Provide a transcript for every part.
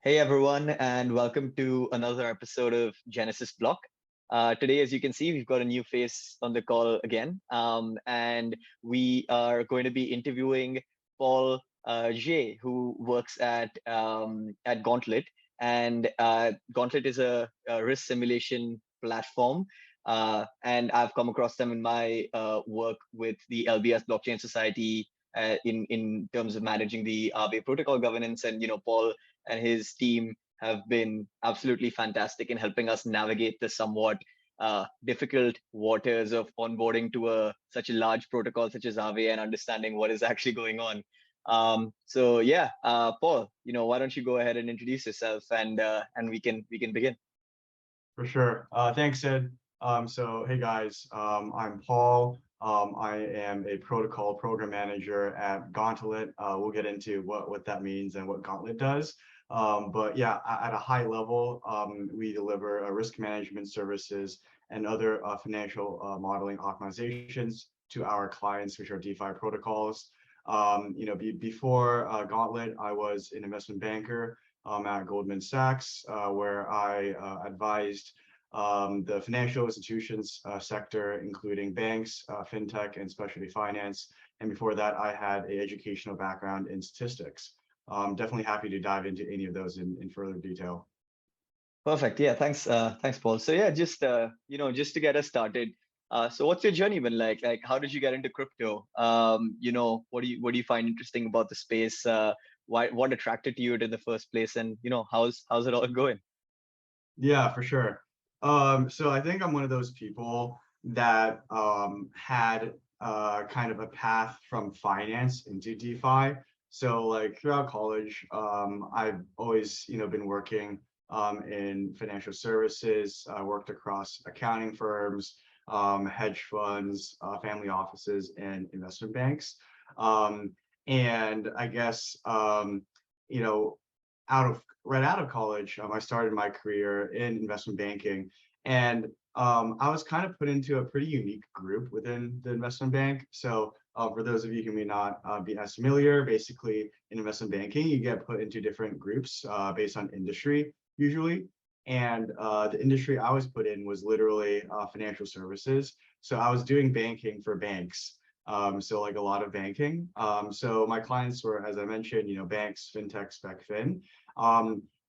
Hey everyone, and welcome to another episode of Genesis Block. Today, as you can see, we've got a new face on the call again, and we are going to be interviewing Paul J, who works at Gauntlet, and Gauntlet is a risk simulation platform. And I've come across them in my work with the LBS Blockchain Society in terms of managing the Aave protocol governance. And Paul and his team have been absolutely fantastic in helping us navigate the somewhat difficult waters of onboarding to such a large protocol such as Aave and understanding what is actually going on. So yeah, Paul, why don't you go ahead and introduce yourself and we can begin. For sure. Thanks, Sid. So, hey guys, I'm Paul. I am a protocol program manager at Gauntlet. We'll get into what that means and what Gauntlet does. But yeah, at a high level, we deliver risk management services and other financial modeling optimizations to our clients, which are DeFi protocols. Before Gauntlet, I was an investment banker at Goldman Sachs, where I advised the financial institutions sector, including banks, fintech, and specialty finance. And before that, I had an educational background in statistics. Definitely happy to dive into any of those in further detail. Perfect. Yeah, thanks, Paul. So yeah, just to get us started. So what's your journey been like? Like, how did you get into crypto? What do you find interesting about the space? What attracted you to the first place? And how's it all going? Yeah, for sure. So I think I'm one of those people that had kind of a path from finance into DeFi. So like throughout college, I've always been working in financial services. I worked across accounting firms, hedge funds, family offices, and investment banks. And I guess you know right out of college, I started my career in investment banking, and I was kind of put into a pretty unique group within the investment bank. So for those of you who may not be as familiar, basically in investment banking, you get put into different groups based on industry usually. And the industry I was put in was literally financial services. So I was doing banking for banks. So like a lot of banking. So my clients were, as I mentioned, banks, fintech, spec fin.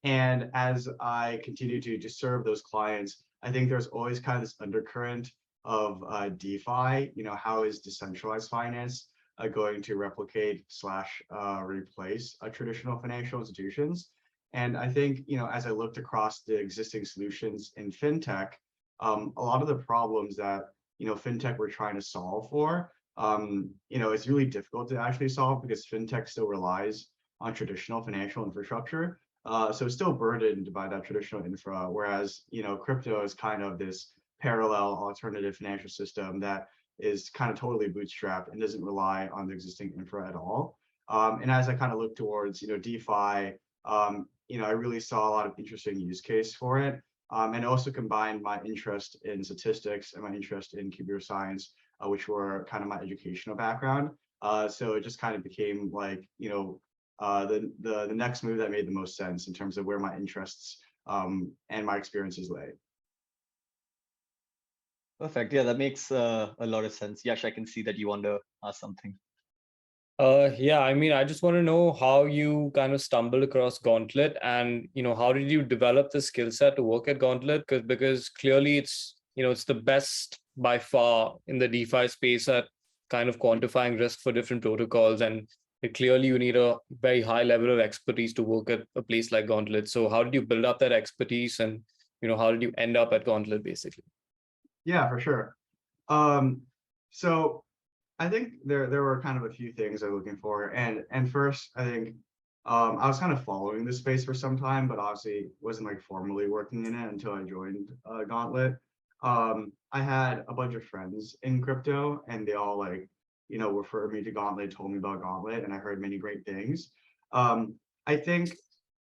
And as I continue to serve those clients, I think there's always kind of this undercurrent of DeFi. How is decentralized finance going to replicate slash replace traditional financial institutions? And I think, as I looked across the existing solutions in fintech, a lot of the problems that, fintech were trying to solve for, it's really difficult to actually solve because fintech still relies on traditional financial infrastructure. So it's still burdened by that traditional infra, whereas, crypto is kind of this parallel alternative financial system that is kind of totally bootstrapped and doesn't rely on the existing infra at all. And as I kind of look towards, DeFi, I really saw a lot of interesting use case for it. And also combined my interest in statistics and my interest in computer science, which were kind of my educational background. So it just kind of became like, the next move that made the most sense in terms of where my interests and my experiences lay. Perfect. Yeah, that makes a lot of sense. Yash, I can see that you want to ask something. Yeah, I mean, I just want to know how you kind of stumbled across Gauntlet and, how did you develop the skill set to work at Gauntlet? Because clearly it's the best by far in the DeFi space at kind of quantifying risk for different protocols. And clearly you need a very high level of expertise to work at a place like Gauntlet. So how did you build up that expertise and, how did you end up at Gauntlet basically? Yeah, for sure. So I think there were kind of a few things I was looking for, and first I think I was kind of following this space for some time, but obviously wasn't like formally working in it until I joined Gauntlet. I had a bunch of friends in crypto, and they all referred me to Gauntlet, told me about Gauntlet, and I heard many great things. I think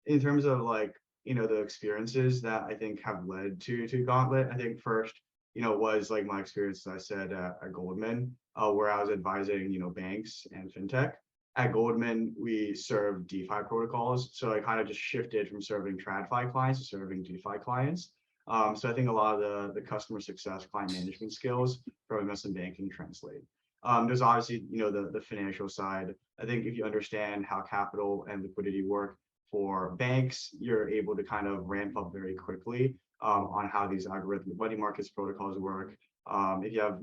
in terms of the experiences that I think have led to Gauntlet, I think first was like my experience, as I said, at Goldman, where I was advising, banks and fintech. at Goldman, we serve DeFi protocols. So I kind of just shifted from serving TradFi clients to serving DeFi clients. So I think a lot of the customer success, client management skills from investment banking translate. There's obviously, the financial side. I think if you understand how capital and liquidity work for banks, you're able to kind of ramp up very quickly on how these algorithmic money markets protocols work. If you have,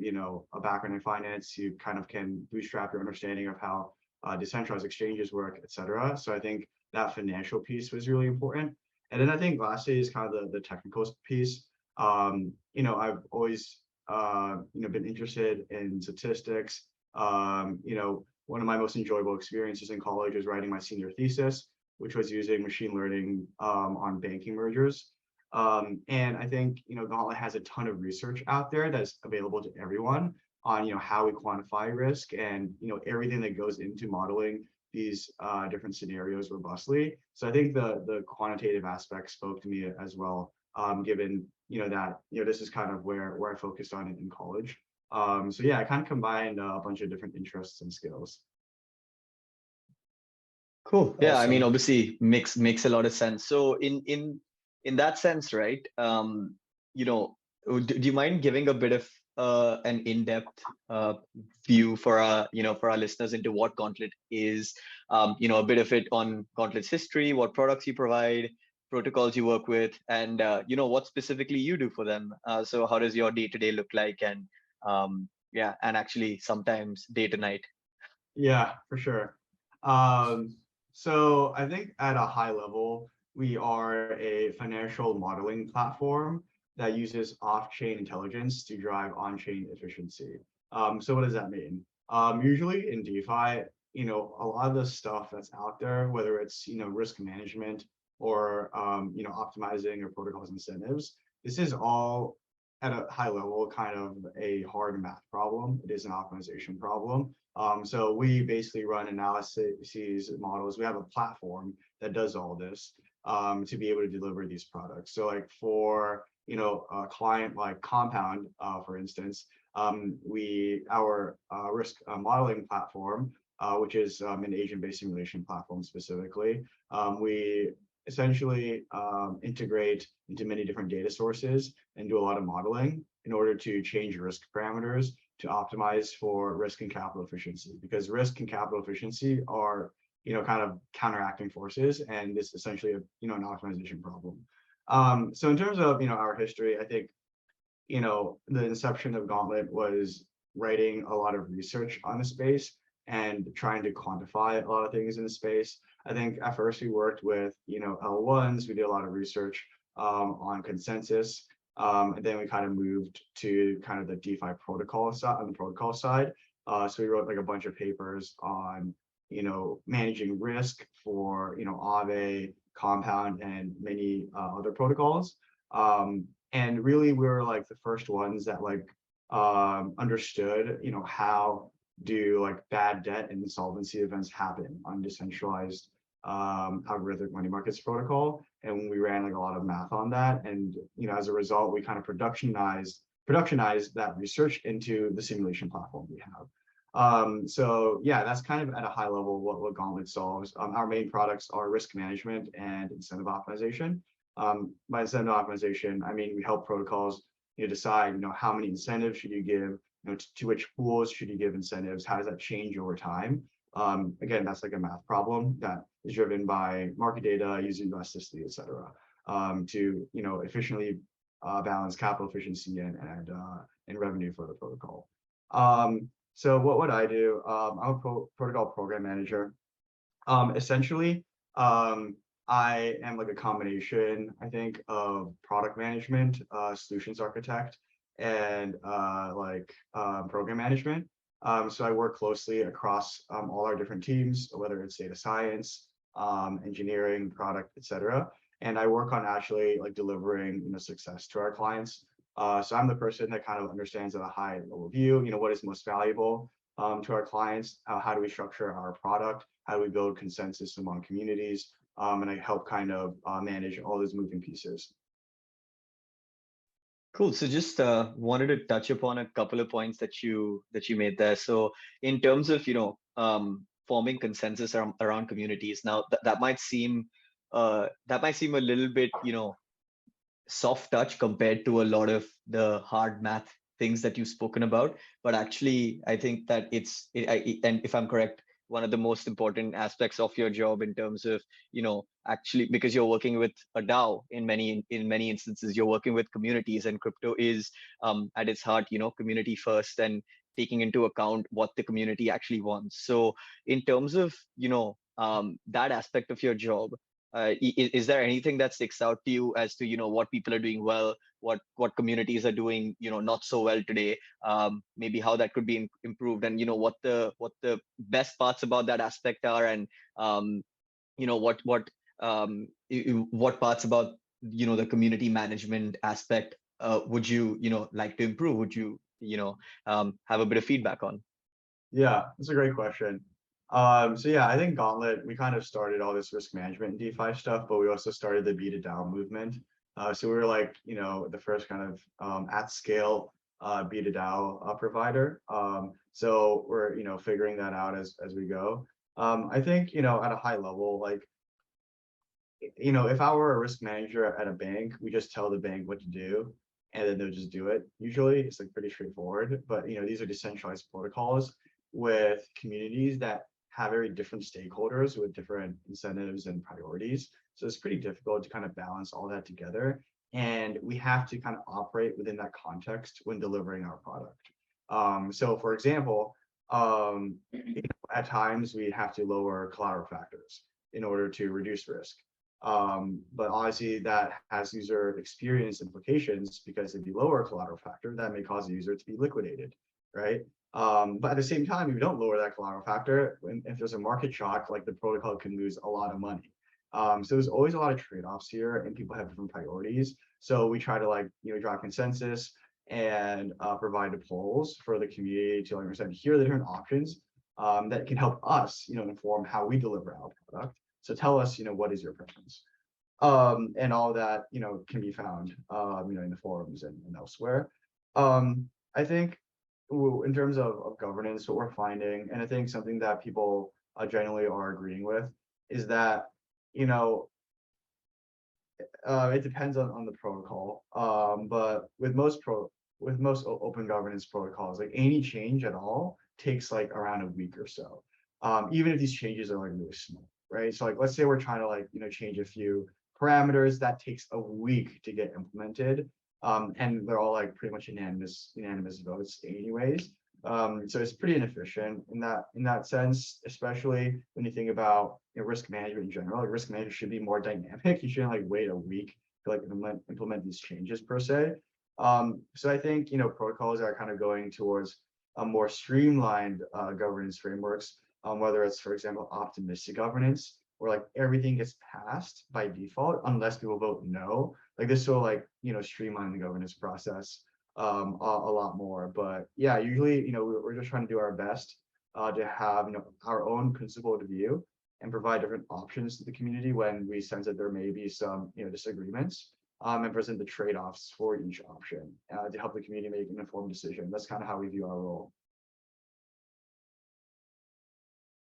a background in finance, you kind of can bootstrap your understanding of how decentralized exchanges work, et cetera. So I think that financial piece was really important. And then I think lastly is kind of the technical piece. I've always been interested in statistics. One of my most enjoyable experiences in college was writing my senior thesis, which was using machine learning on banking mergers. And I think Gauntlet has a ton of research out there that's available to everyone on how we quantify risk and everything that goes into modeling these different scenarios robustly. So I think the quantitative aspect spoke to me as well, given that this is kind of where I focused on in college. So yeah, I kind of combined a bunch of different interests and skills. Cool. Yeah, I mean, Awesome. obviously makes a lot of sense. So in that sense, right? Do you mind giving a bit of an in-depth view for our listeners into what Gauntlet is? A bit of it on Gauntlet's history, what products you provide, protocols you work with, and what specifically you do for them. So how does your day-to-day look like, and and actually sometimes day to night. Yeah, for sure. So I think at a high level, we are a financial modeling platform that uses off-chain intelligence to drive on-chain efficiency. So what does that mean? Usually in DeFi, a lot of the stuff that's out there, whether it's risk management or optimizing your protocols incentives, this is all at a high level kind of a hard math problem. It is an optimization problem. So we basically run analyses models. We have a platform that does all this to be able to deliver these products. So like for a client like Compound, for instance, our risk modeling platform, which is an agent-based simulation platform specifically, we essentially integrate into many different data sources and do a lot of modeling in order to change risk parameters to optimize for risk and capital efficiency, because risk and capital efficiency are kind of counteracting forces, and this is essentially an optimization problem. So in terms of our history, I think the inception of Gauntlet was writing a lot of research on the space and trying to quantify a lot of things in the space. I think at first we worked with L1s. We did a lot of research on consensus. And then we kind of moved to kind of the DeFi protocol side, on the protocol side. So we wrote like a bunch of papers on, managing risk for, Aave, Compound, and many other protocols. And really, we were like the first ones that like understood, how do like bad debt and insolvency events happen on decentralized algorithmic money markets protocol. And we ran like a lot of math on that. And as a result, we kind of productionized that research into the simulation platform we have. So yeah, that's kind of at a high level what Gauntlet solves. Our main products are risk management and incentive optimization. By incentive optimization, I mean we help protocols decide how many incentives should you give, to which pools should you give incentives, how does that change over time. Again, that's like a math problem that is driven by market data, using elasticity, et cetera, to efficiently balance capital efficiency and revenue for the protocol. So what would I do? I'm a protocol program manager. Essentially, I am like a combination, I think, of product management, solutions architect, and program management. So I work closely across all our different teams, whether it's data science, engineering, product, et cetera. And I work on actually like delivering success to our clients. So I'm the person that kind of understands at a high level view, what is most valuable to our clients, how do we structure our product, how do we build consensus among communities, and I help kind of manage all those moving pieces. Cool. So just wanted to touch upon a couple of points that you made there. So in terms of forming consensus around communities. Now that might seem a little bit, soft touch compared to a lot of the hard math things that you've spoken about, but actually I think that and if I'm correct, one of the most important aspects of your job in terms of, actually, because you're working with a DAO in many instances, you're working with communities, and crypto is at its heart, community first, and taking into account what the community actually wants. So in terms of, that aspect of your job, is there anything that sticks out to you as to, what people are doing well, what communities are doing, not so well today, maybe how that could be improved, and what the best parts about that aspect are, and what parts about, the community management aspect would you, like to improve, would you, have a bit of feedback on? Yeah, that's a great question. So yeah, I think Gauntlet, we kind of started all this risk management and DeFi stuff, but we also started the B2DAO movement. So we were like, the first kind of at scale B2DAO provider. So we're, figuring that out as we go. I think, at a high level, like, if I were a risk manager at a bank, we just tell the bank what to do, and then they'll just do it. Usually it's like pretty straightforward, but these are decentralized protocols with communities that have very different stakeholders with different incentives and priorities. So it's pretty difficult to kind of balance all that together. And we have to kind of operate within that context when delivering our product. So for example, at times we have to lower collateral factors in order to reduce risk. But obviously that has user experience implications, because if you lower a collateral factor, that may cause the user to be liquidated, right? But at the same time, if you don't lower that collateral factor, if there's a market shock, like the protocol can lose a lot of money. So there's always a lot of trade-offs here, and people have different priorities. So we try to drive consensus and provide the polls for the community to understand, here are the different options that can help us, inform how we deliver our product. So tell us, what is your preference? And all that, can be found, in the forums and elsewhere. I think in terms of governance, what we're finding, and I think something that people generally are agreeing with, is that, it depends on the protocol. But with most open governance protocols, like any change at all takes like around a week or so. Even if these changes are like really small, right? So like, let's say we're trying to change a few parameters, that takes a week to get implemented. And they're all like pretty much unanimous votes anyways. So it's pretty inefficient in that sense, especially when you think about risk management in general. Like, risk management should be more dynamic. You shouldn't like wait a week to like implement these changes per se. So I think protocols are kind of going towards a more streamlined governance frameworks, whether it's, for example, optimistic governance, where like everything gets passed by default unless people vote no. Like this will streamline the governance process a lot more. But yeah, usually we're just trying to do our best to have our own principled view and provide different options to the community when we sense that there may be some disagreements, and present the trade-offs for each option to help the community make an informed decision. That's kind of how we view our role.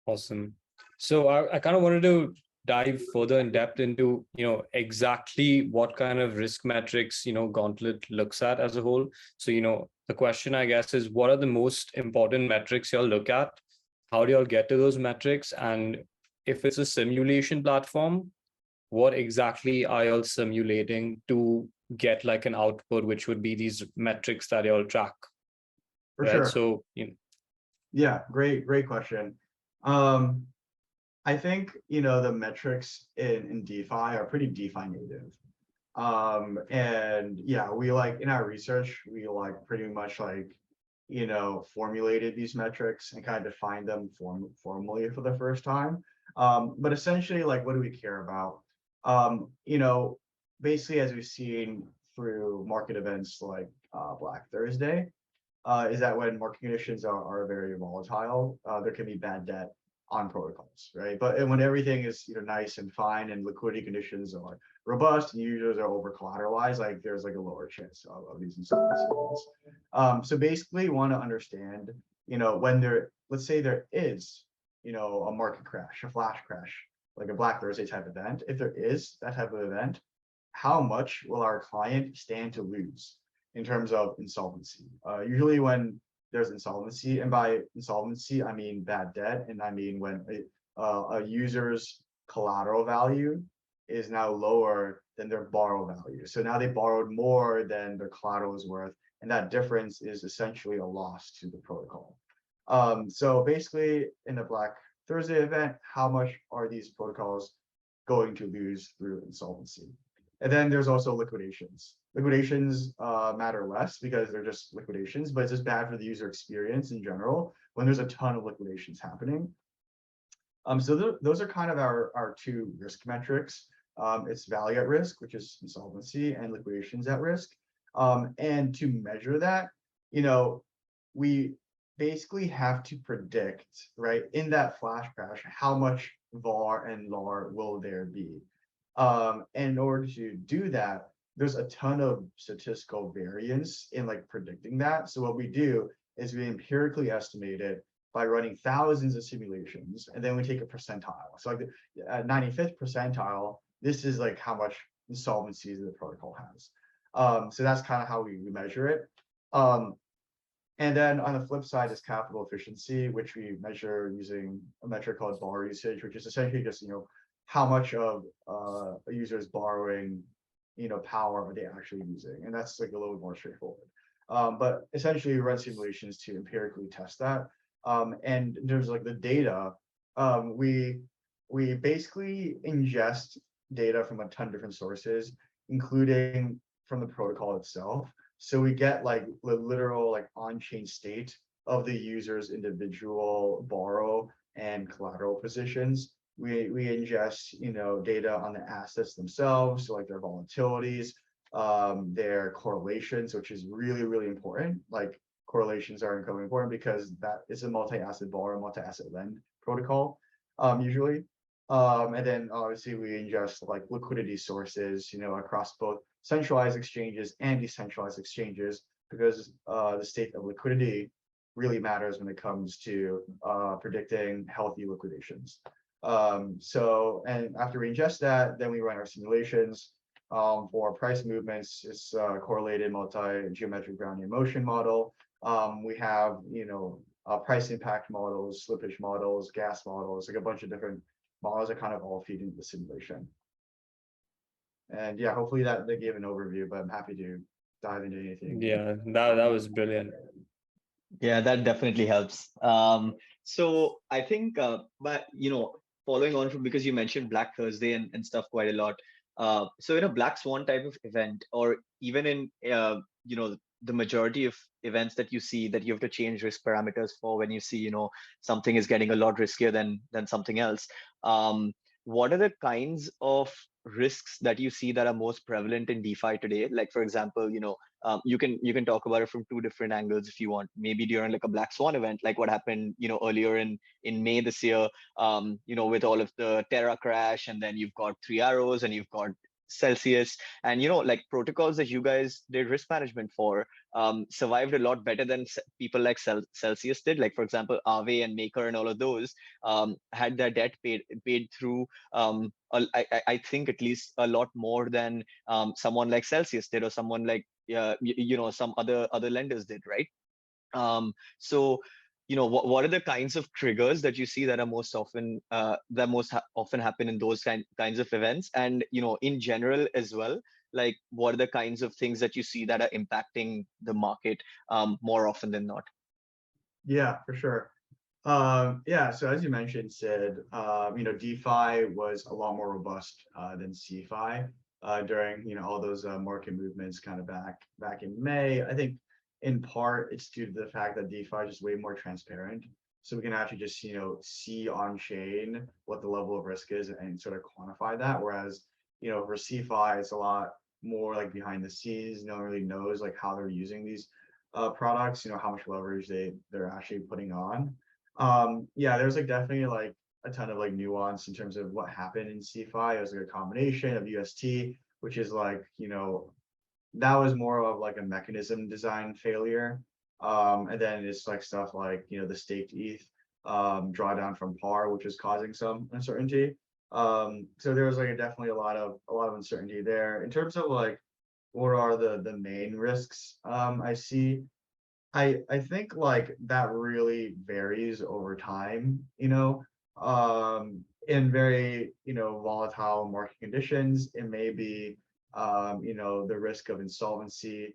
Awesome. So I kind of wanted to dive further in depth into, exactly what kind of risk metrics, Gauntlet looks at as a whole. So, the question, I guess, is what are the most important metrics y'all look at? How do y'all get to those metrics? And if it's a simulation platform, what exactly are y'all simulating to get like an output, which would be these metrics that y'all track? For right? sure. So, Yeah, great question. I think the metrics in DeFi are pretty DeFi native. And yeah, we in our research, we pretty much formulated these metrics and kind of defined them formally for the first time. But essentially, what do we care about? Basically, as we've seen through market events like Black Thursday, is that when market conditions are very volatile, there can be bad debt on protocols, right? But when everything is nice and fine and liquidity conditions are robust and users are over collateralized, there's a lower chance of these incidents. So basically, you want to understand, when let's say there is a market crash, a flash crash, like a Black Thursday type event, if there is that type of event, how much will our client stand to lose in terms of insolvency? Usually when there's insolvency, and by insolvency, I mean bad debt, and I mean when a user's collateral value is now lower than their borrow value. So now they borrowed more than their collateral is worth, and that difference is essentially a loss to the protocol. So basically, in a Black Thursday event, how much are these protocols going to lose through insolvency? And then there's also liquidations. Liquidations matter less because they're just liquidations, but it's just bad for the user experience in general when there's a ton of liquidations happening. So those are kind of our two risk metrics. It's value at risk, which is insolvency, and liquidations at risk. And to measure that, we basically have to predict, right, in that flash crash, how much VAR and LAR will there be. And in order to do that, there's a ton of statistical variance in like predicting that. So what we do is we empirically estimate it by running thousands of simulations, and then we take a percentile. So like the 95th percentile, this is like how much insolvencies the protocol has. So that's kind of how we measure it. And then on the flip side is capital efficiency, which we measure using a metric called bar usage, which is essentially just how much of a user's borrowing power are they actually using, and that's like a little more straightforward. But essentially, we run simulations to empirically test that. And in terms of like the data, we basically ingest data from a ton of different sources, including from the protocol itself. So we get like the literal like on-chain state of the user's individual borrow and collateral positions. We ingest data on the assets themselves, so like their volatilities, their correlations, which is really, really important. Like correlations are incredibly important because that is a multi-asset borrow, multi-asset lend protocol, usually. And then obviously we ingest like liquidity sources, across both centralized exchanges and decentralized exchanges, because the state of liquidity really matters when it comes to predicting healthy liquidations. So, and after we ingest that, then we run our simulations for price movements. It's correlated multi-geometric Brownian motion model. We have, price impact models, slippage models, gas models, like a bunch of different models that kind of all feed into the simulation. And yeah, hopefully that they gave an overview, but I'm happy to dive into anything. Yeah, that was brilliant. Yeah, that definitely helps. So I think, but following on from, because you mentioned Black Thursday and stuff quite a lot. So in a Black Swan type of event, or even in the majority of events that you see that you have to change risk parameters for, when you see something is getting a lot riskier than something else. What are the kinds of risks that you see that are most prevalent in DeFi today? Like, for example, you can talk about it from two different angles if you want. Maybe during like a Black Swan event, like what happened earlier in May this year, with all of the Terra crash, and then you've got Three Arrows, and you've got Celsius, and like protocols that you guys did risk management for survived a lot better than people like Celsius did. Like, for example, Aave and Maker and all of those had their debt paid through. I think at least a lot more than someone like Celsius did, or someone like some other lenders did, right? So what are the kinds of triggers that you see that are most often often happen in those kinds of events, and in general as well? Like, what are the kinds of things that you see that are impacting the market more often than not? Yeah, for sure. Yeah, so as you mentioned, Sid, DeFi was a lot more robust than CeFi during all those market movements kind of back in May. I think in part it's due to the fact that DeFi is just way more transparent, so we can actually just see on chain what the level of risk is and sort of quantify that. Whereas for CeFi, it's a lot more like behind the scenes. No one really knows like how they're using these products, how much leverage they're actually putting on. Yeah, there's like definitely like a ton of like nuance in terms of what happened in CeFi. It was like a combination of UST, which is like that was more of like a mechanism design failure, and then it's like stuff like the staked ETH drawdown from par, which is causing some uncertainty. So there's like definitely a lot of uncertainty there. In terms of like what are the main risks I see, I think like that really varies over time, in very, volatile market conditions. It may be, the risk of insolvency.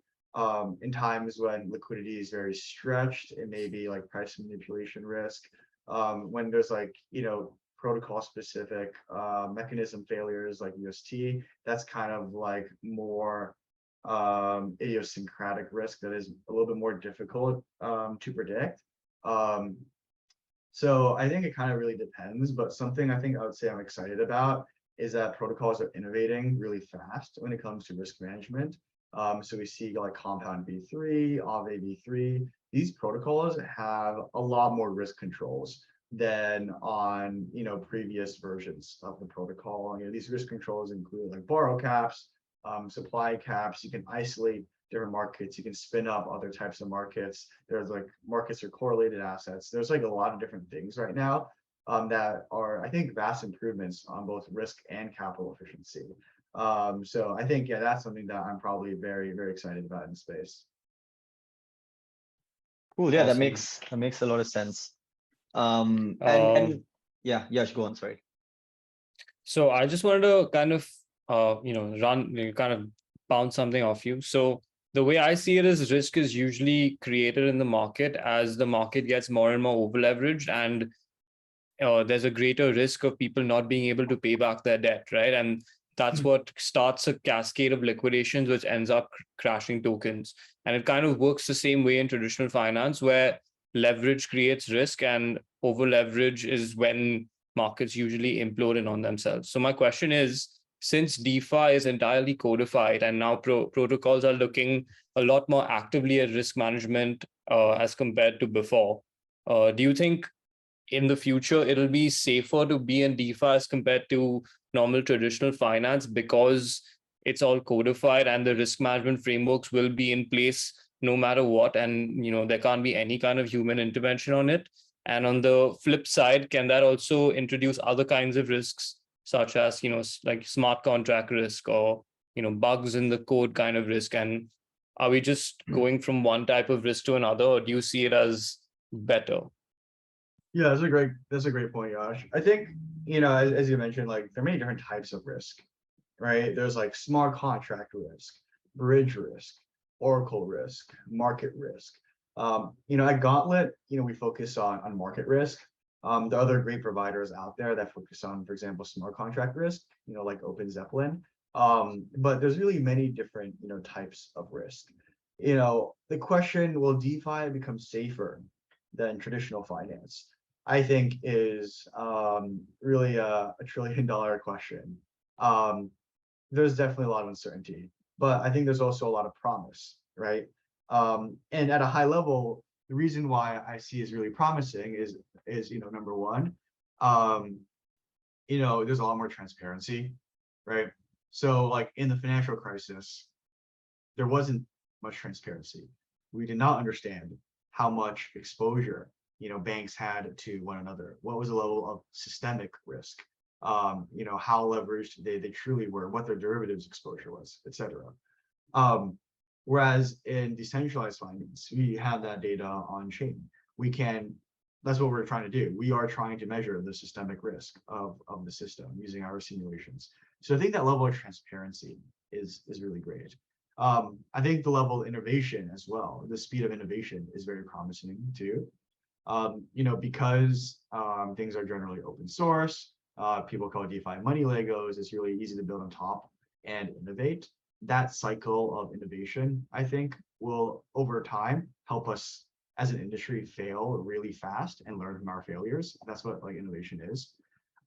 In times when liquidity is very stretched, it may be like price manipulation risk. When there's like, protocol specific mechanism failures like UST, that's kind of like more idiosyncratic risk that is a little bit more difficult to predict. So I think it kind of really depends, but something I think I would say I'm excited about is that protocols are innovating really fast when it comes to risk management. So we see like Compound V3, Aave V3. These protocols have a lot more risk controls than on previous versions of the protocol. These risk controls include like borrow caps, supply caps. You can isolate different markets. You can spin up other types of markets. There's like markets or correlated assets. There's like a lot of different things right now that are, I think, vast improvements on both risk and capital efficiency. So I think, yeah, that's something that I'm probably very, very excited about in space. Cool. Yeah, Awesome. that makes a lot of sense. And yeah, Yash, go on. Sorry. So I just wanted to kind of kind of bounce something off you. So the way I see it is risk is usually created in the market as the market gets more and more over leveraged, and there's a greater risk of people not being able to pay back their debt, right? And that's what starts a cascade of liquidations, which ends up crashing tokens. And it kind of works the same way in traditional finance, where leverage creates risk and over leverage is when markets usually implode in on themselves. So my question is, since DeFi is entirely codified and now protocols are looking a lot more actively at risk management as compared to before, do you think in the future it'll be safer to be in DeFi as compared to normal traditional finance because it's all codified and the risk management frameworks will be in place no matter what, and there can't be any kind of human intervention on it? And on the flip side, can that also introduce other kinds of risks, such as like smart contract risk or bugs in the code kind of risk? And are we just going from one type of risk to another, or do you see it as better? Yeah, that's a great point, Yash. I think, as you mentioned, like there are many different types of risk, right? There's like smart contract risk, bridge risk, oracle risk, market risk. At Gauntlet, we focus on market risk. There are other great providers out there that focus on, for example, smart contract risk, like Open Zeppelin. But there's really many different, types of risk. The question, will DeFi become safer than traditional finance? I think is really a $1 trillion question. There's definitely a lot of uncertainty, but I think there's also a lot of promise, right? And at a high level, the reason why I see is really promising is number one, there's a lot more transparency, right? So like in the financial crisis, there wasn't much transparency. We did not understand how much exposure banks had to one another. What was the level of systemic risk? How leveraged they truly were, what their derivatives exposure was, etc. Whereas in decentralized finance, we have that data on chain. That's what we're trying to do. We are trying to measure the systemic risk of the system using our simulations. So I think that level of transparency is really great. I think the level of innovation as well, the speed of innovation is very promising too. Because things are generally open source, people call DeFi money Legos, it's really easy to build on top and innovate. That cycle of innovation, I think, will over time help us as an industry fail really fast and learn from our failures. That's what like innovation is.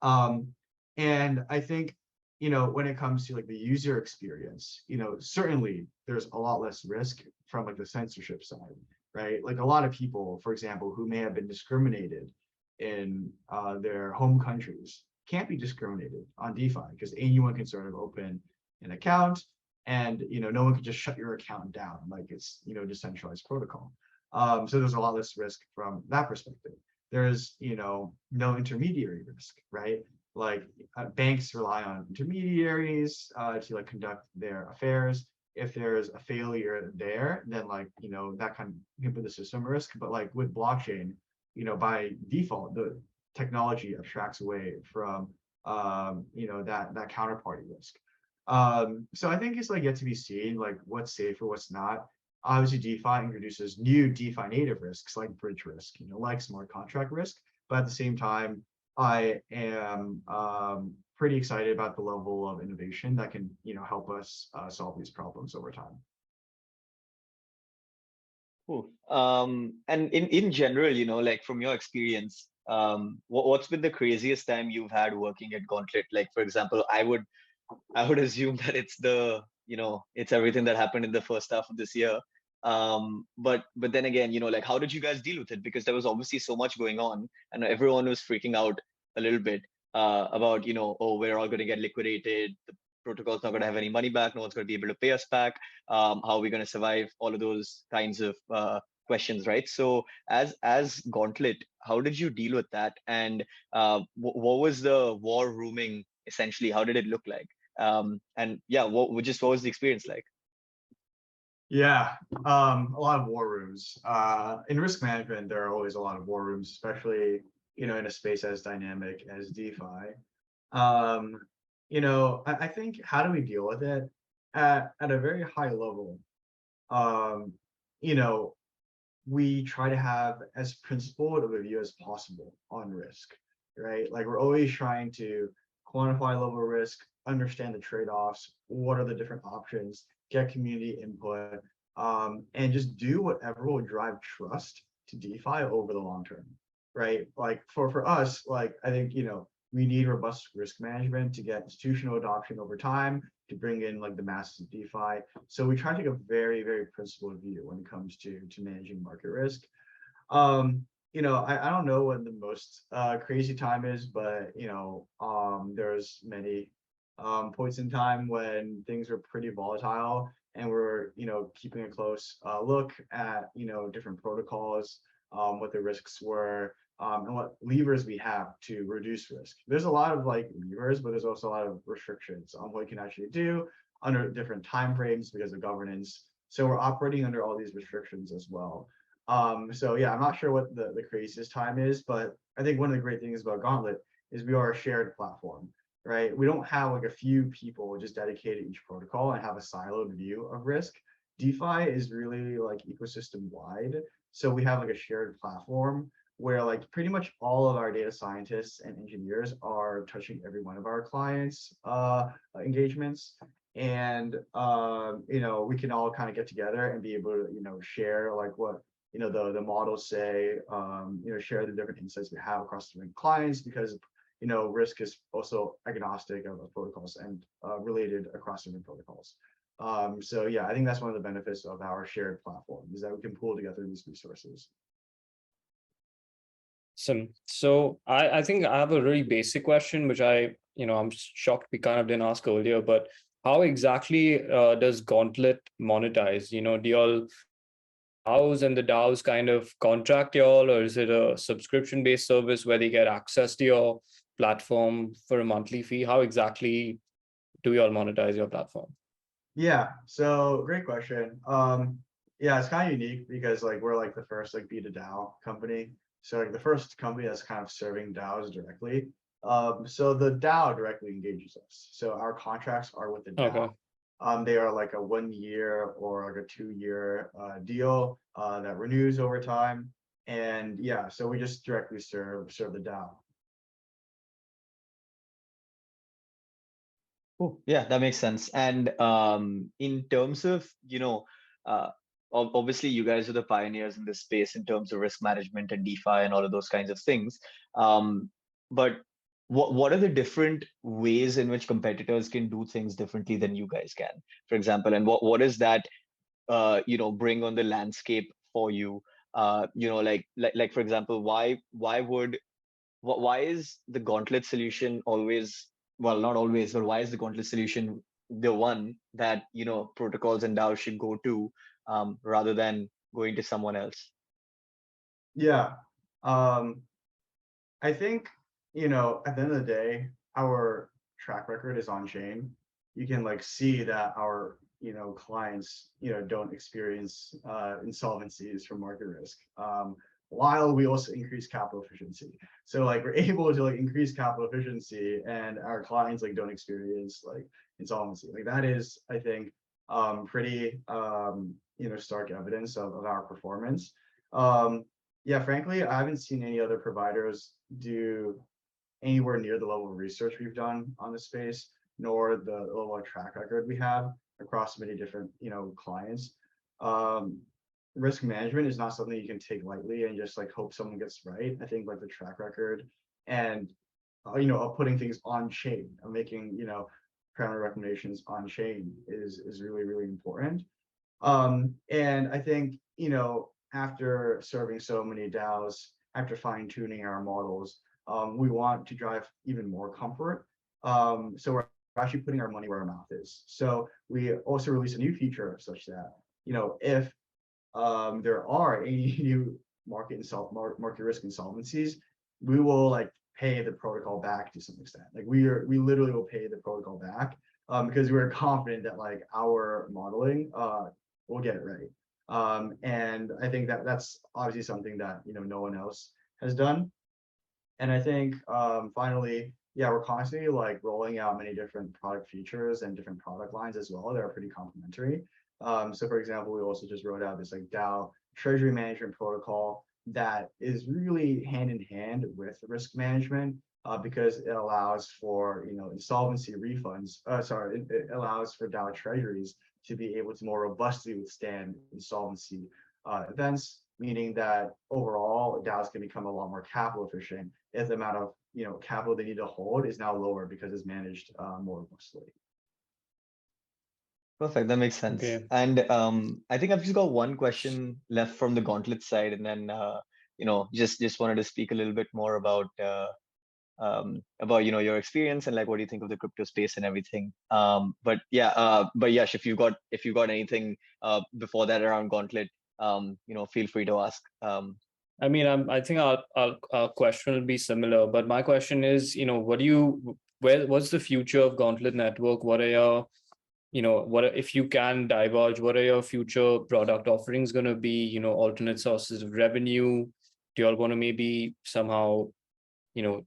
And I think, when it comes to like the user experience, certainly there's a lot less risk from like the censorship side, right? Like a lot of people, for example, who may have been discriminated in their home countries can't be discriminated on DeFi because anyone can sort of open an account and, no one can just shut your account down like it's, decentralized protocol. So there's a lot less risk from that perspective. there's, no intermediary risk, right? Like banks rely on intermediaries to like conduct their affairs. If there's a failure there, then like, that can put the system risk. But like with blockchain, by default, the technology abstracts away from that counterparty risk. So I think it's like yet to be seen, like what's safe or what's not. Obviously, DeFi introduces new DeFi native risks like bridge risk, like smart contract risk. But at the same time, I am pretty excited about the level of innovation that can, help us solve these problems over time. Cool. And in general, like from your experience, what's been the craziest time you've had working at Gauntlet? Like, for example, I would assume that it's everything that happened in the first half of this year. But then again, like how did you guys deal with it? Because there was obviously so much going on, and everyone was freaking out a little bit about, oh, we're all going to get liquidated. The protocol's not going to have any money back. No one's going to be able to pay us back. How are we going to survive? All of those kinds of questions, right? So as Gauntlet, how did you deal with that? And what was the war rooming essentially? How did it look like? And yeah, what was the experience like? Yeah, a lot of war rooms. In risk management, there are always a lot of war rooms, especially, in a space as dynamic as DeFi. I think how do we deal with it at a very high level? Um, you know, we try to have as principled of a view as possible on risk, right? Like we're always trying to quantify level of risk, understand the trade-offs, what are the different options, get community input, and just do whatever will drive trust to DeFi over the long term, right? Like for us, like I think we need robust risk management to get institutional adoption over time to bring in like the masses of DeFi. So we try to take a very, very principled view when it comes to managing market risk. I don't know when the most crazy time is, but there's many points in time when things were pretty volatile, and we're keeping a close look at different protocols, what the risks were, and what levers we have to reduce risk. There's a lot of like levers, but there's also a lot of restrictions on what you can actually do under different time frames because of governance. So we're operating under all these restrictions as well. So yeah, I'm not sure what the craziest time is, but I think one of the great things about Gauntlet is we are a shared platform, right? We don't have like a few people just dedicated to each protocol and have a siloed view of risk. DeFi is really like ecosystem wide. So we have like a shared platform where like pretty much all of our data scientists and engineers are touching every one of our clients' engagements. And we can all kind of get together and be able to share like what the models say, share the different insights we have across different clients, because risk is also agnostic of protocols and related across different protocols. So yeah, I think that's one of the benefits of our shared platform, is that we can pull together these resources. So I think I have a really basic question, which I'm shocked we kind of didn't ask earlier, but how exactly does Gauntlet monetize? Do y'all DAOs and the DAOs kind of contract y'all, or is it a subscription-based service where they get access to your platform for a monthly fee? How exactly do y'all monetize your platform? Yeah, so great question. Yeah, it's kind of unique because like we're like the first like B2DAO company. So like the first company that's kind of serving DAOs directly. So the DAO directly engages us. So our contracts are with the DAO. Okay. They are like a 1 year or like a 2 year deal that renews over time. And yeah, so we just directly serve the DAO. Oh, yeah, that makes sense. And in terms of, uh, obviously you guys are the pioneers in this space in terms of risk management and DeFi and all of those kinds of things. But what are the different ways in which competitors can do things differently than you guys can, for example? And what is that, bring on the landscape for you? Like for example, why is the Gauntlet solution always, well, not always, but why is the Gauntlet solution the one that protocols and DAOs should go to, rather than going to someone else? Yeah. I think, you know, at the end of the day, our track record is on chain. You can like see that our, you know, clients, you know, don't experience insolvencies from market risk. While we also increase capital efficiency. So like we're able to like increase capital efficiency and our clients like don't experience like insolvency. Like that is, I think, pretty you know, stark evidence of our performance. Yeah, frankly, I haven't seen any other providers do anywhere near the level of research we've done on the space, nor the level of track record we have across many different, you know, clients. Um, Risk management is not something you can take lightly and just like hope someone gets right. I think like the track record and you know, of putting things on chain, of making, you know, parameter recommendations on chain is really, really important. And I think, you know, after serving so many DAOs, after fine tuning our models, we want to drive even more comfort. So we're actually putting our money where our mouth is. So we also released a new feature such that, you know, if there are any new market risk insolvencies, we will like pay the protocol back to some extent. Like we literally will pay the protocol back because we're confident that like our modeling will get it right. And I think that that's obviously something that, you know, no one else has done. And I think finally, yeah, we're constantly like rolling out many different product features and different product lines as well that are pretty complementary. So for example, we also just wrote out this like DAO treasury management protocol that is really hand in hand with risk management because it allows for, you know, insolvency refunds. It allows for DAO treasuries to be able to more robustly withstand insolvency events, meaning that overall DAOs can become a lot more capital efficient if the amount of, you know, capital they need to hold is now lower because it's managed more robustly. Perfect, that makes sense. Okay. And I think I've just got one question left from the Gauntlet side, and then you know, just wanted to speak a little bit more about you know, your experience and like what do you think of the crypto space and everything. But yeah, but Yash, if you've got anything before that around Gauntlet, you know, feel free to ask. I mean, I think our question will be similar, but my question is, you know, what's the future of Gauntlet Network? What are your, you know, if you can divulge, what are your future product offerings going to be? You know, alternate sources of revenue? Do you all want to maybe somehow, you know,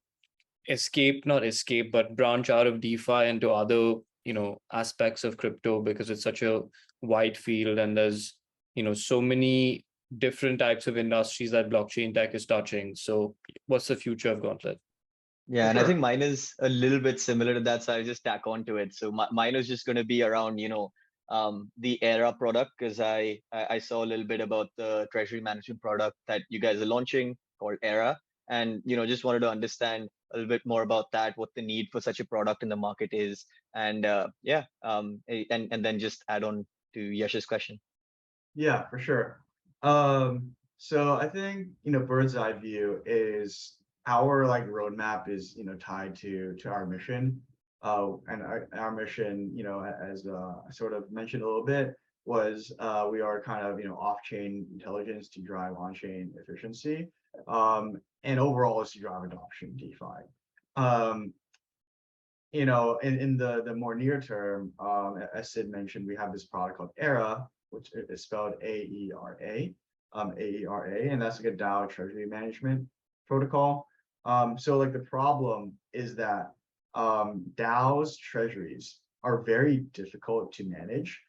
not escape, but branch out of DeFi into other, you know, aspects of crypto because it's such a wide field and there's, you know, so many different types of industries that blockchain tech is touching. So what's the future of Gauntlet? Yeah, For and I think sure. mine is a little bit similar to that, so I'll just tack on to it. So mine is just going to be around, you know, the Era product, because I saw a little bit about the treasury management product that you guys are launching called Era, and you know, just wanted to understand a little bit more about that, what the need for such a product in the market is, and yeah, and then just add on to Yash's question. Yeah, for sure. So I think, you know, bird's eye view is our like roadmap is, you know, tied to our mission. And our mission, you know, as I sort of mentioned a little bit, was we are kind of, you know, off-chain intelligence to drive on-chain efficiency. And overall is to drive adoption DeFi. You know, in the more near term, as Sid mentioned, we have this product called Era, which is spelled AERA, AERA, and that's like a DAO treasury management protocol. So like the problem is that DAO's treasuries are very difficult to manage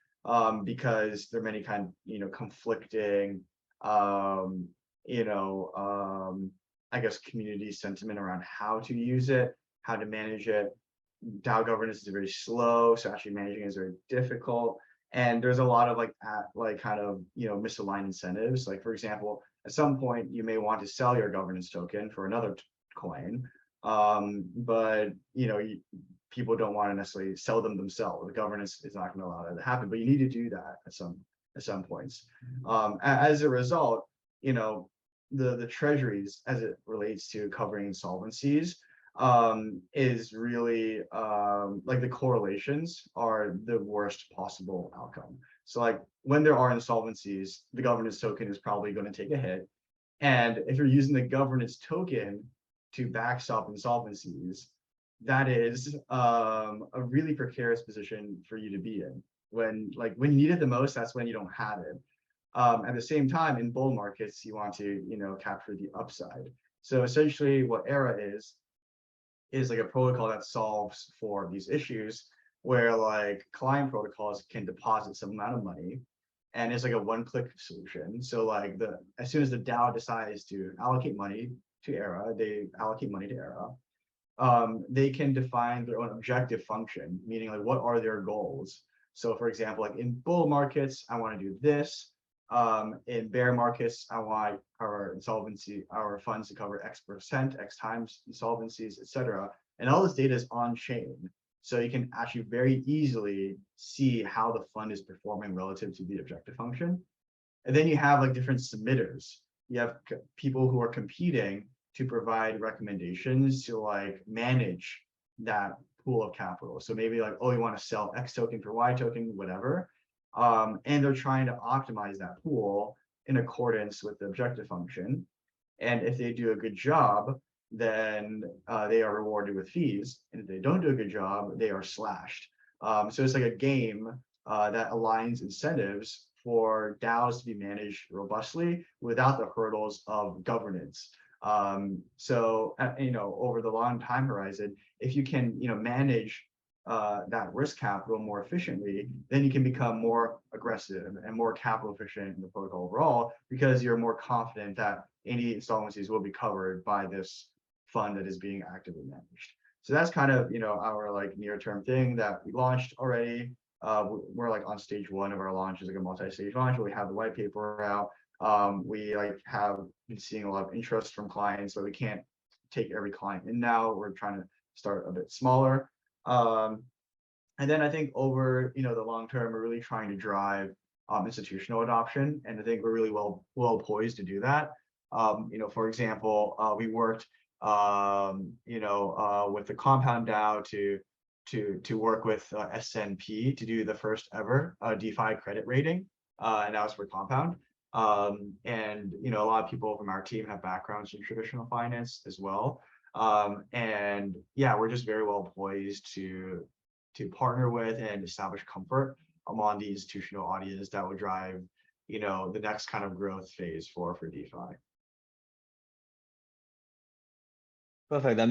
because there are many kind of, you know, conflicting, you know, I guess community sentiment around how to use it, how to manage it. DAO governance is very slow, so actually managing it is very difficult. And there's a lot of like kind of, you know, misaligned incentives. Like for example, at some point you may want to sell your governance token for another coin, but you know, people don't want to necessarily sell them themselves. The governance is not going to allow that to happen, but you need to do that at some points. As a result, you know, the treasuries as it relates to covering insolvencies is really like the correlations are the worst possible outcome. So like when there are insolvencies, the governance token is probably going to take a hit. And if you're using the governance token to backstop insolvencies, that is a really precarious position for you to be in. When you need it the most, that's when you don't have it. At the same time, in bull markets, you want to, capture the upside. So essentially what ERA is like a protocol that solves for these issues where like client protocols can deposit some amount of money, and it's like a one-click solution. So like as soon as the DAO decides to allocate money to ERA, they allocate money to ERA. They can define their own objective function, meaning like what are their goals. So for example, like in bull markets, I want to do this. In bear markets, I want our funds to cover X%, X times insolvencies, etc. And all this data is on chain. So you can actually very easily see how the fund is performing relative to the objective function. And then you have like different submitters. You have people who are competing to provide recommendations to like manage that pool of capital. So maybe like, oh, you want to sell X token for Y token, whatever. And they're trying to optimize that pool in accordance with the objective function. And if they do a good job, then they are rewarded with fees. And if they don't do a good job, they are slashed. So it's like a game that aligns incentives for DAOs to be managed robustly without the hurdles of governance. So over the long time horizon, if you can manage that risk capital more efficiently, then you can become more aggressive and more capital efficient in the protocol overall, because you're more confident that any insolvencies will be covered by this fund that is being actively managed. So that's kind of our like near-term thing that we launched already. We're like on stage 1 of our launch, is like a multi-stage launch where we have the white paper out. We like have been seeing a lot of interest from clients, but we can't take every client in now. We're trying to start a bit smaller. And then I think over the long term, we're really trying to drive institutional adoption, and I think we're really well poised to do that. For example, we worked with the Compound DAO to work with S&P to do the first ever DeFi credit rating, and that was for Compound. And a lot of people from our team have backgrounds in traditional finance as well. And yeah, we're just very well poised to partner with and establish comfort among the institutional audience that will drive the next kind of growth phase for DeFi. Perfect. That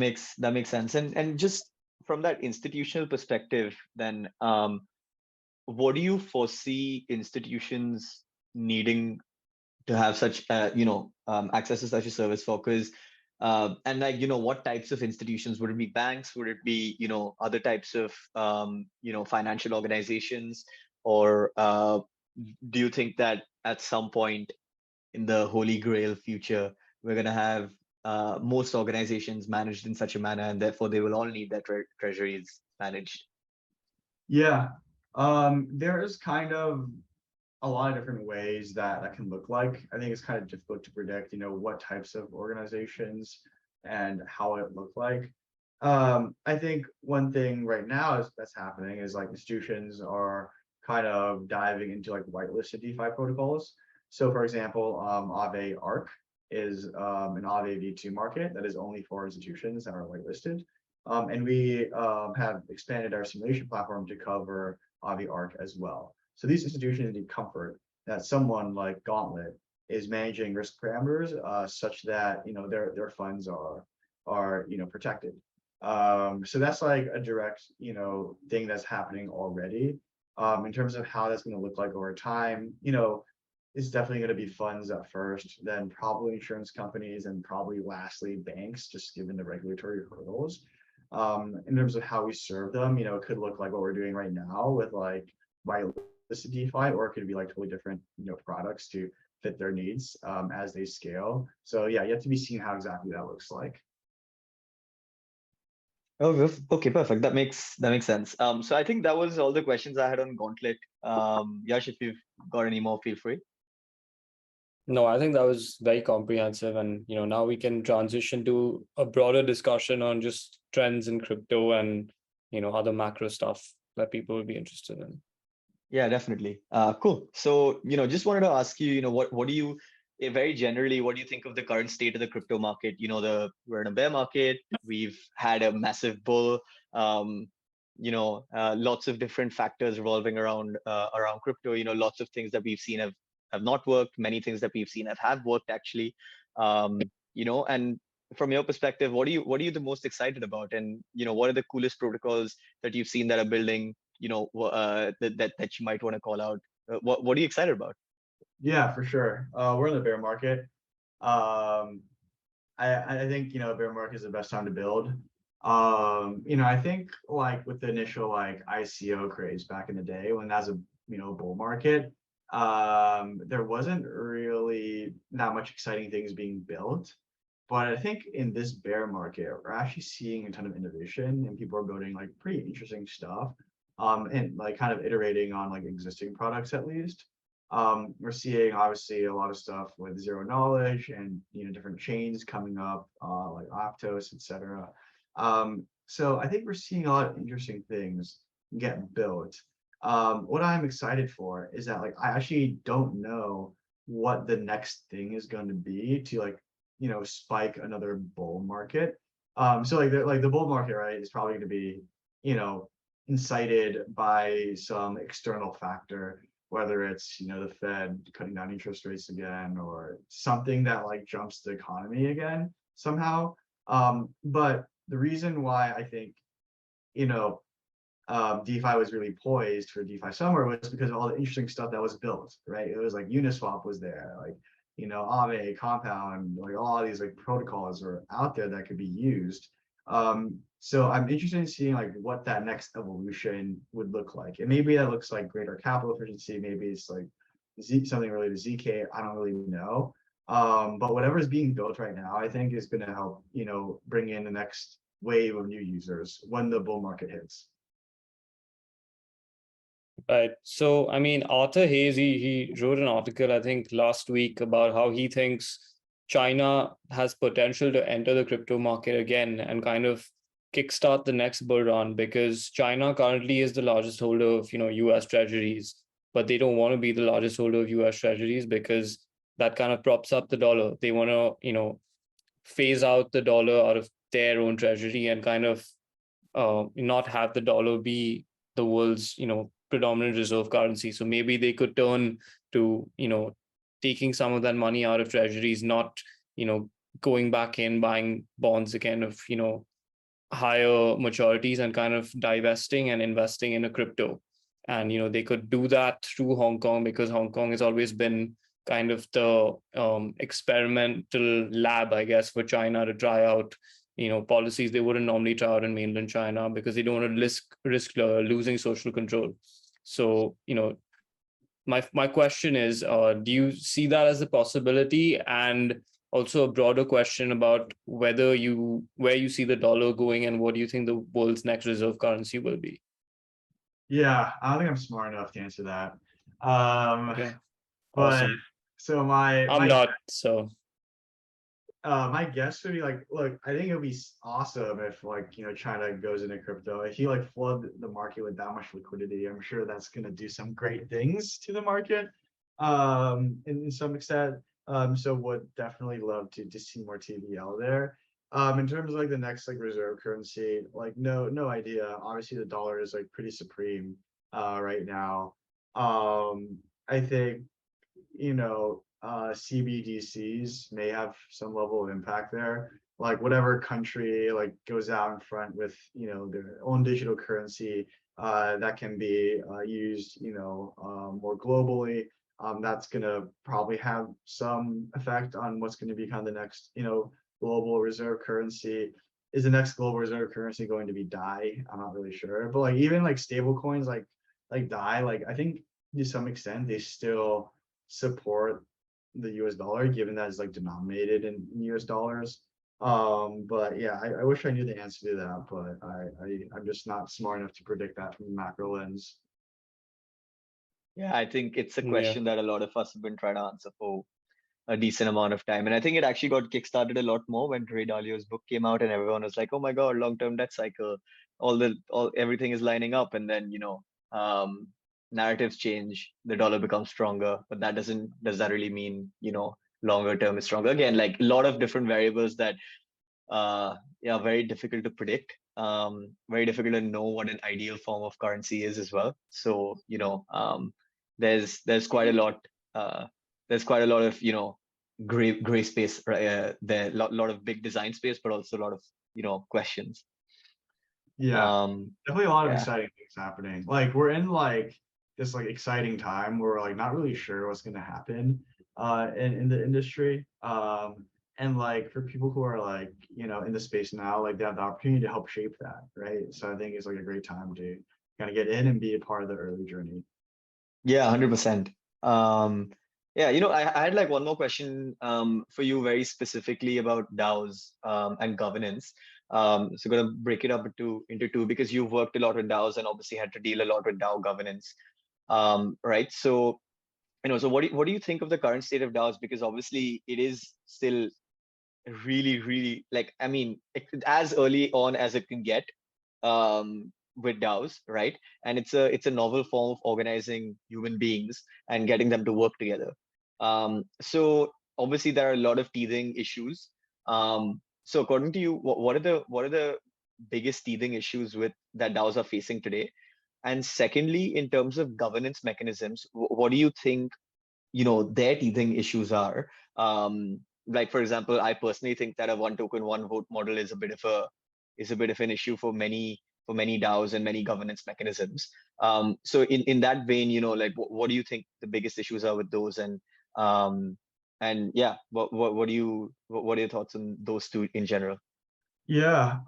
makes sense. And just from that institutional perspective, then what do you foresee institutions needing to have such access to such a service for? Because and like what types of institutions? Would it be banks? Would it be other types of financial organizations? Or do you think that at some point in the holy grail future we're going to have most organizations managed in such a manner, and therefore they will all need their treasuries managed? Yeah, there is kind of a lot of different ways that can look like. I think it's kind of difficult to predict, what types of organizations and how it look like. I think one thing right now that's happening is like institutions are kind of diving into like whitelisted DeFi protocols. So for example, Aave Arc is an Aave V2 market that is only for institutions that are whitelisted. And we have expanded our simulation platform to cover Aave Arc as well. So these institutions need comfort that someone like Gauntlet is managing risk parameters such that their funds are protected. So that's like a direct thing that's happening already. In terms of how that's going to look like over time, it's definitely going to be funds at first, then probably insurance companies, and probably lastly banks, just given the regulatory hurdles. In terms of how we serve them, it could look like what we're doing right now with like whitelisted DeFi, or it could be like totally different products to fit their needs as they scale. So yeah, you have to be seeing how exactly that looks like. Oh, okay, perfect. That makes sense. So I think that was all the questions I had on Gauntlet. Yash, if you've got any more, feel free. No, I think that was very comprehensive, and now we can transition to a broader discussion on just trends in crypto and other macro stuff that people would be interested in. Yeah, definitely. Cool. So just wanted to ask you, what do you very generally, what do you think of the current state of the crypto market? We're in a bear market. We've had a massive bull. Lots of different factors revolving around crypto. Lots of things that we've seen have not worked. Many things that we've seen have worked actually. And from your perspective, what are you the most excited about? And what are the coolest protocols that you've seen that are building? That you might want to call out. What are you excited about? Yeah, for sure. We're in the bear market. I think bear market is the best time to build. I think like with the initial like ICO craze back in the day when that's a bull market, there wasn't really that much exciting things being built. But I think in this bear market, we're actually seeing a ton of innovation and people are building like pretty interesting stuff. And like kind of iterating on like existing products at least. We're seeing obviously a lot of stuff with zero knowledge and different chains coming up, like Aptos, etc. So I think we're seeing a lot of interesting things get built. What I'm excited for is that like I actually don't know what the next thing is going to be to like spike another bull market. So like the bull market, right, is probably going to be incited by some external factor, whether it's the Fed cutting down interest rates again or something that like jumps the economy again somehow. But the reason why I think DeFi was really poised for DeFi summer was because of all the interesting stuff that was built, right? It was like Uniswap was there, like Aave, Compound, like all these like protocols are out there that could be used. So I'm interested in seeing like what that next evolution would look like. And maybe that looks like greater capital efficiency. Maybe it's like something related to ZK. I don't really know. But whatever is being built right now, I think is going to help, bring in the next wave of new users when the bull market hits. Right. So, I mean, Arthur Hayes, he wrote an article, I think, last week about how he thinks China has potential to enter the crypto market again and kind of kickstart the next bull run, because China currently is the largest holder of, US treasuries, but they don't want to be the largest holder of US treasuries because that kind of props up the dollar. They want to, phase out the dollar out of their own treasury and kind of not have the dollar be the world's, predominant reserve currency. So maybe they could turn to, taking some of that money out of treasuries, not, going back in, buying bonds again of, higher maturities and kind of divesting and investing in a crypto. And, they could do that through Hong Kong because Hong Kong has always been kind of the experimental lab, I guess, for China to try out policies they wouldn't normally try out in mainland China because they don't want to risk losing social control. So, my question is, do you see that as a possibility? And also a broader question about where you see the dollar going and what do you think the world's next reserve currency will be? Yeah, I don't think I'm smart enough to answer that. Okay. But Awesome. so I'm not, so my guess would be like, look, I think it would be awesome if like China goes into crypto. If you like flood the market with that much liquidity, I'm sure that's gonna do some great things to the market, in some extent. So would definitely love to see more TVL there. In terms of like the next like reserve currency, like no idea. Obviously the dollar is like pretty supreme right now. I think CBDCs may have some level of impact there. Like whatever country like goes out in front with their own digital currency that can be used more globally. That's gonna probably have some effect on what's going to be kind of the next global reserve currency. Is the next global reserve currency going to be DAI? I'm not really sure, but like even like stable coins like DAI, like I think to some extent they still support the US dollar, given that it's like denominated in US dollars. But yeah, I wish I knew the answer to that, but I'm just not smart enough to predict that from a macro lens. Yeah, I think it's a yeah. question that a lot of us have been trying to answer for a decent amount of time. And I think it actually got kickstarted a lot more when Ray Dalio's book came out and everyone was like, oh my God, long-term debt cycle, everything is lining up. And then, narratives change, the dollar becomes stronger, but does that really mean, longer term is stronger. Again, like a lot of different variables that yeah, very difficult to predict. Very difficult to know what an ideal form of currency is as well. So, there's quite a lot there's quite a lot of, gray space, right? There lot of big design space, but also a lot of, questions. Yeah, Um, definitely a lot of yeah. exciting things happening. Like we're in like this like exciting time where we're like not really sure what's gonna happen in the industry. And like for people who are like, in the space now, like they have the opportunity to help shape that, right? So I think it's like a great time to kind of get in and be a part of the early journey. Yeah, 100%. Yeah, I had like one more question for you very specifically about DAOs and governance. So gonna break it up into two because you've worked a lot with DAOs and obviously had to deal a lot with DAO governance. Right. So, so what do you think of the current state of DAOs? Because obviously it is still really, really like, I mean, as early on as it can get with DAOs, right? And it's a novel form of organizing human beings and getting them to work together. So obviously there are a lot of teething issues. So according to you, what are the biggest teething issues with that DAOs are facing today? And secondly, in terms of governance mechanisms, what do you think their teething issues are? Like for example, I personally think that a one token one vote model is a bit of an issue for many DAOs and many governance mechanisms. So in that vein, like what do you think the biggest issues are with those? And yeah, what are your thoughts on those two in general? Yeah,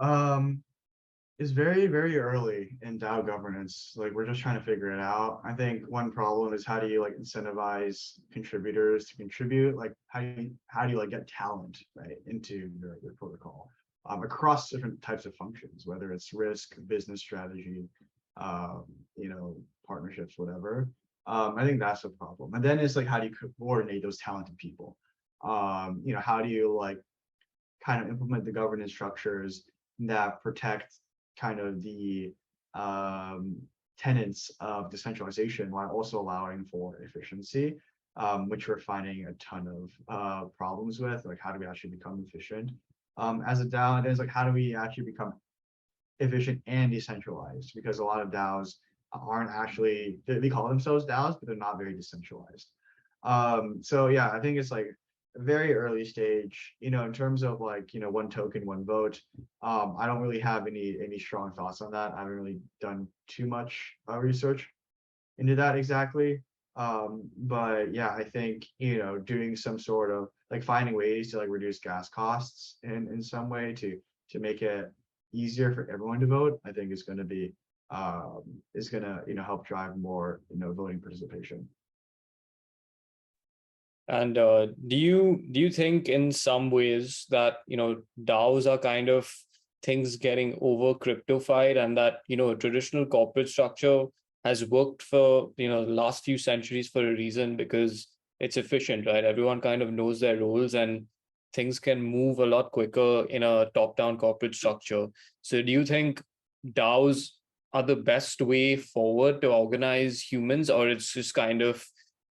it's very, very early in DAO governance. Like we're just trying to figure it out. I think one problem is how do you like incentivize contributors to contribute? Like how do you like get talent right into your protocol across different types of functions, whether it's risk, business strategy, um, partnerships, whatever. I think that's a problem. And then it's like how do you coordinate those talented people? How do you like kind of implement the governance structures that protect kind of the um, tenets of decentralization while also allowing for efficiency, which we're finding a ton of problems with. Like, how do we actually become efficient as a DAO? And it's like, how do we actually become efficient and decentralized? Because a lot of DAOs aren't actually, they call themselves DAOs, but they're not very decentralized. So yeah, I think it's like very early stage, in terms of like, one token, one vote. I don't really have any strong thoughts on that. I haven't really done too much research into that exactly. But yeah, I think, doing some sort of like finding ways to like reduce gas costs in some way to make it easier for everyone to vote, I think is going to be is going to, help drive more, voting participation. And do you think in some ways that DAOs are kind of things getting over cryptofied, and that a traditional corporate structure has worked for the last few centuries for a reason, because it's efficient, right? Everyone kind of knows their roles and things can move a lot quicker in a top-down corporate structure. So do you think DAOs are the best way forward to organize humans, or it's just kind of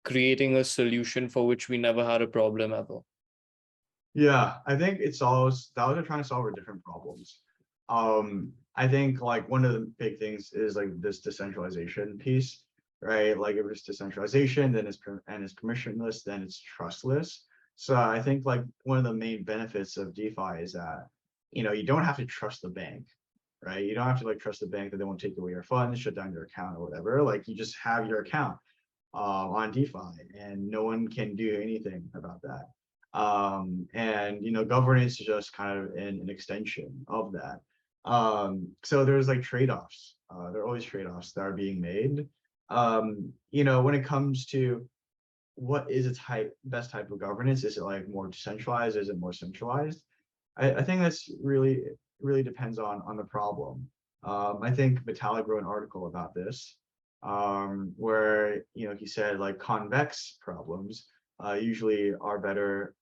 creating a solution for which we never had a problem ever? Yeah, I think it's always that was trying to solve different problems. I think like one of the big things is like this decentralization piece, right? Like if it's decentralization, then it's permissionless, then it's trustless. So I think like one of the main benefits of DeFi is that you don't have to trust the bank, right? You don't have to like trust the bank that they won't take away your funds, shut down your account or whatever. Like you just have your account on DeFi, and no one can do anything about that. And governance is just kind of an extension of that. So there's like trade-offs. There are always trade-offs that are being made. When it comes to what is best type of governance, is it like more decentralized? Is it more centralized? I think that's really depends on the problem. I think Vitalik wrote an article about this, where he said like convex problems usually are better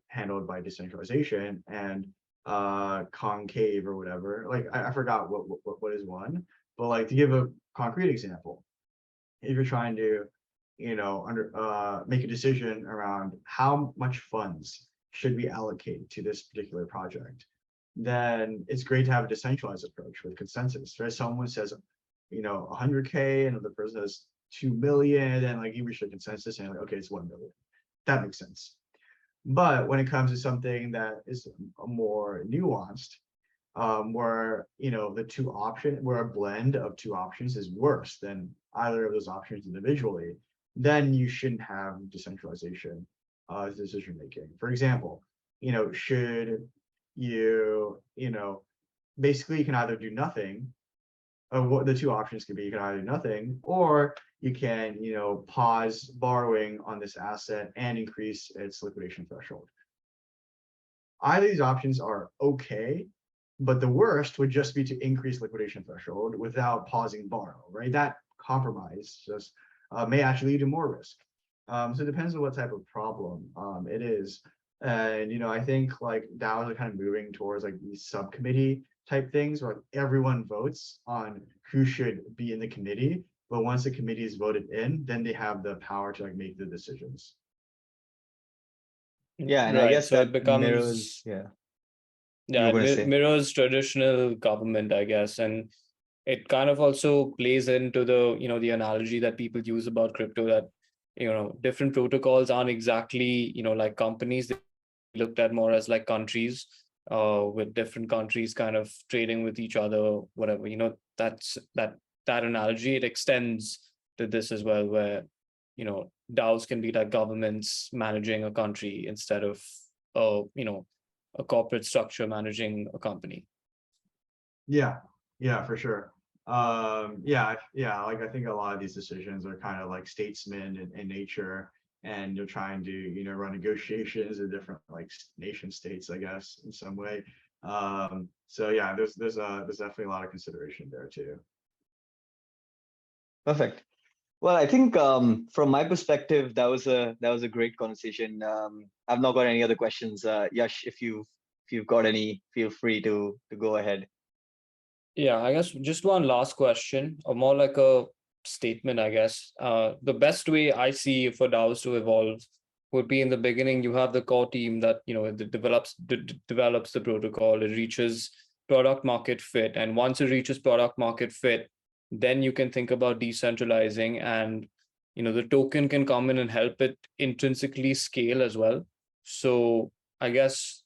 handled by decentralization, and concave or whatever. Like I forgot what is one, but like to give a concrete example, if you're trying to make a decision around how much funds should we allocate to this particular project, then it's great to have a decentralized approach with consensus, right? Someone says, 100K, and another person says 2 million, and like you reach a consensus and like, okay, it's 1 million. That makes sense. But when it comes to something that is more nuanced, where where a blend of two options is worse than either of those options individually, then you shouldn't have decentralization as decision making. For example, should basically you can either do nothing. What the two options could be, you can either do nothing, or you can pause borrowing on this asset and increase its liquidation threshold. Either of these options are okay, but the worst would just be to increase liquidation threshold without pausing borrow, right? That compromise just may actually lead to more risk. So it depends on what type of problem it is. And I think like DAOs are kind of moving towards like these subcommittee type things where everyone votes on who should be in the committee. But once the committee is voted in, then they have the power to like make the decisions. Yeah, and I Right. guess So it that becomes, mirrors, yeah, you yeah, were it going to say. mirrors traditional government, I guess. And it kind of also plays into the, the analogy that people use about crypto, that, different protocols aren't exactly, like companies. They looked at more as like countries, with different countries kind of trading with each other, whatever. That analogy, it extends to this as well, where DAOs can be like governments managing a country instead of a corporate structure managing a company. Yeah, for sure. Like I think a lot of these decisions are kind of like statesmen in nature, and they're trying to run negotiations in different like nation states, I guess, in some way. So yeah, there's definitely a lot of consideration there too. Perfect. Well, I think from my perspective, that was a great conversation. I've not got any other questions. Yash, if you've got any, feel free to go ahead. Yeah, I guess just one last question, or more like a statement, I guess. The best way I see for DAOs to evolve would be in the beginning, you have the core team that, it develops the protocol, it reaches product market fit. And once it reaches product market fit, then you can think about decentralizing, and, the token can come in and help it intrinsically scale as well. So I guess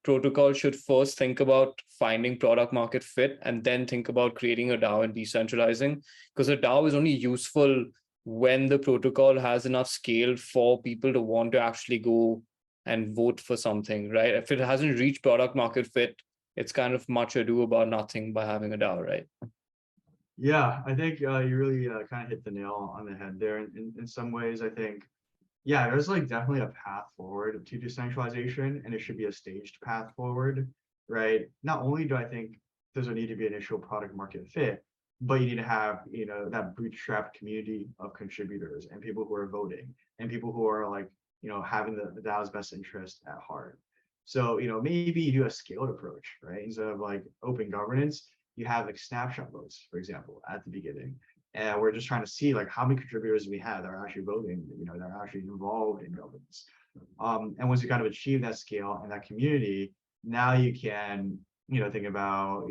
protocol should first think about finding product market fit and then think about creating a DAO and decentralizing, because a DAO is only useful when the protocol has enough scale for people to want to actually go and vote for something, right? If it hasn't reached product market fit, it's kind of much ado about nothing by having a DAO, right? Yeah, I think you really kind of hit the nail on the head there. In some ways, I think, yeah, there's like definitely a path forward to decentralization, and it should be a staged path forward, right? Not only do I think there's a need to be initial product market fit, but you need to have, that bootstrap community of contributors and people who are voting and people who are like, having the DAO's best interest at heart. So, maybe you do a scaled approach, right? Instead of like open governance, you have like snapshot votes, for example, at the beginning. And we're just trying to see like how many contributors we have that are actually voting, that are actually involved in governance. And once you kind of achieve that scale and that community, now you can, think about,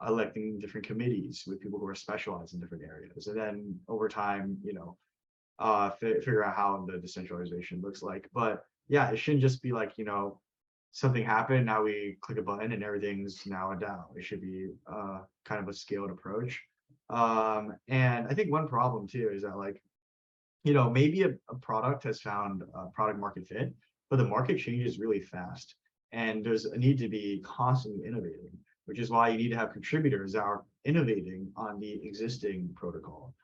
electing different committees with people who are specialized in different areas. And then over time, figure out how the decentralization looks like. But yeah, it shouldn't just be like, something happened, now we click a button and everything's now a DAO. It should be kind of a scaled approach. And I think one problem too is that like, maybe a product has found product market fit, but the market changes really fast. And there's a need to be constantly innovating, which is why you need to have contributors that are innovating on the existing protocol.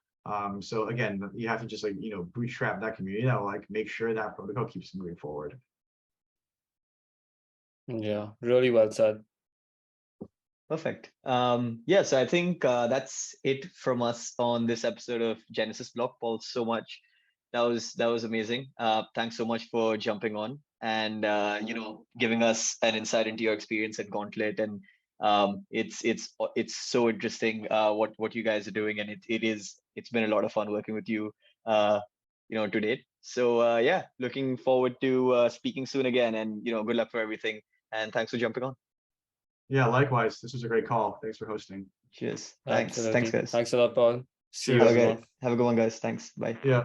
So again, you have to just like, bootstrap that community that will like make sure that protocol keeps moving forward. Yeah, really well said. Perfect. Yeah, so I think that's it from us on this episode of Genesis Block. Paul, so much. That was amazing. Thanks so much for jumping on and giving us an insight into your experience at Gauntlet. And it's so interesting what you guys are doing, and it's been a lot of fun working with you. to date. So yeah, looking forward to speaking soon again, and good luck for everything. And thanks for jumping on. Yeah, likewise. This was a great call. Thanks for hosting. Cheers. Thanks, Absolutely. guys. Thanks a lot, Paul. See you Cheers. everyone. Have a good one, guys. Thanks. Bye. Yeah.